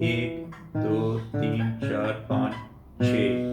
1 2 3 4 5 6،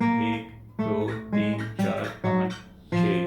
1 2 3 4 5 6.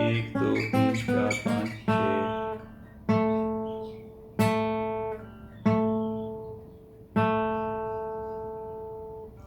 1 2 3 4 5 6.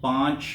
5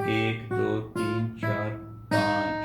1 2 3 4 5.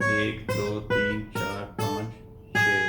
1 2 3 4 5 6.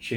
6